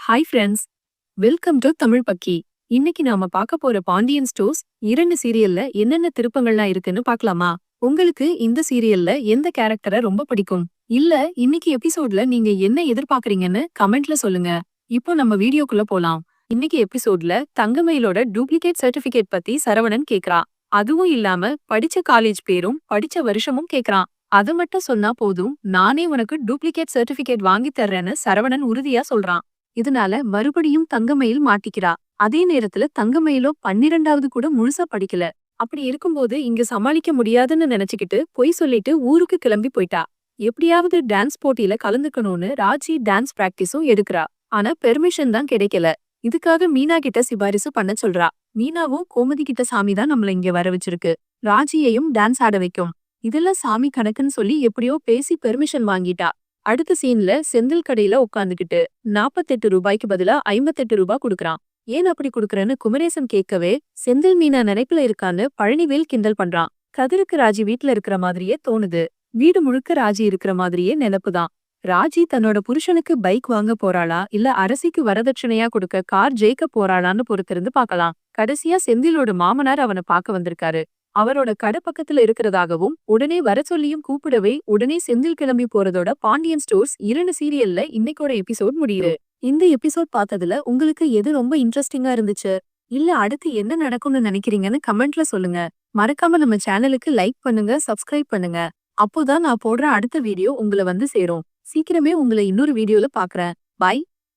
Hi friends, welcome to Tamil பக்கி. இன்னைக்கு நாம பார்க்க போற பாண்டியன் ஸ்டோர்ஸ் 2 சீரியல்ல என்னென்ன திருப்பங்கள்லாம் இருக்குன்னு பார்க்கலாமா? உங்களுக்கு இந்த சீரியல்ல எந்த கேரக்டரை ரொம்ப பிடிக்கும்? இல்ல இன்னைக்கு எபிசோட்ல நீங்க என்ன எதிர்பார்க்கறீங்கன்னு கமெண்ட்ல சொல்லுங்க. இப்போ நம்ம வீடியோக்குள்ள போலாம். இன்னைக்கு எபிசோட்ல தங்கமயிலோட டூப்ளிகேட் சர்டிபிகேட் பத்தி சரவணன் கேக்குறான். அதுவும் இல்லாம படிச்ச காலேஜ் பேரும் படிச்ச வருஷமும் கேக்குறான். அது மட்டும் சொன்னா போதும், நானே உனக்கு டூப்ளிகேட் சர்டிபிகேட் வாங்கி தர்றேன்னு சரவணன் உறுதியா சொல்றான். இதனால மறுபடியும் தங்கமயில் மாட்டிக்கிறா. அதே நேரத்துல தங்கமயிலோ 12வது கூட முழுசா படிக்கல. அப்படி இருக்கும்போது இங்க சமாளிக்க முடியாதுன்னு நினைச்சுக்கிட்டு பொய் சொல்லிட்டு ஊருக்கு கிளம்பி போயிட்டா. எப்படியாவது டான்ஸ் போட்டியில கலந்துக்கணும்னு ராஜி டான்ஸ் பிராக்டிஸும் எடுக்கிறா. ஆனா பெர்மிஷன் தான் கிடைக்கல. இதுக்காக மீனா கிட்ட சிபாரிசு பண்ண சொல்றா. மீனாவும் கோமதி கிட்ட சாமி தான் நம்மள இங்க வர வச்சிருக்கு. ராஜியையும் டான்ஸ் ஆட வைக்கும். இதெல்லாம் சாமி கணக்குன்னு சொல்லி எப்படியோ பேசி பெர்மிஷன் வாங்கிட்டா. அடுத்த சீன்ல செந்தில் கடையில உட்காந்துக்கிட்டு 48 ரூபாய்க்கு பதிலா 58 ரூபாய் குடுக்கறான். ஏன் அப்படி குடுக்கறேன்னு குமரேசன் கேட்கவே, செந்தில் மீனா நினைப்புல இருக்கான்னு பழனிவேல் கிண்டல் பண்றான். கதிருக்கு ராஜி வீட்ல இருக்கிற மாதிரியே தோணுது. வீடு முழுக்க ராஜி இருக்கிற மாதிரியே நினைப்புதான். ராஜி தன்னோட புருஷனுக்கு பைக் வாங்க போறாளா இல்ல அரசிக்கு வரதட்சணையா கொடுக்க கார் ஜெயிக்க போறாளான்னு பொறுத்திருந்து பார்க்கலாம். கடைசியா செந்திலோட மாமனார் அவனை பார்க்க வந்திருக்காரு. அவரோட கடை பக்கத்துல இருக்கிறதாகவும் உடனே வர சொல்லியும் கூப்பிடவே உடனே செந்தில் கிளம்பி போறதோட பாண்டியன் ஸ்டோர்ஸ் 2 சீரியல்ல இன்னைக்கோட எபிசோட் முடியுது. இந்த எபிசோட் பார்த்ததுல உங்களுக்கு எது ரொம்ப இன்ட்ரெஸ்டிங்கா இருந்துச்சு? இல்ல அடுத்து என்ன நடக்கும்னு நினைக்கிறீங்கன்னு கமெண்ட்ல சொல்லுங்க. மறக்காம நம்ம சேனலுக்கு லைக் பண்ணுங்க, சப்ஸ்கிரைப் பண்ணுங்க. அப்போதான் நான் போடுற அடுத்த வீடியோ உங்களை வந்து சேரும். சீக்கிரமே உங்களை இன்னொரு வீடியோல பாக்குறேன். பை.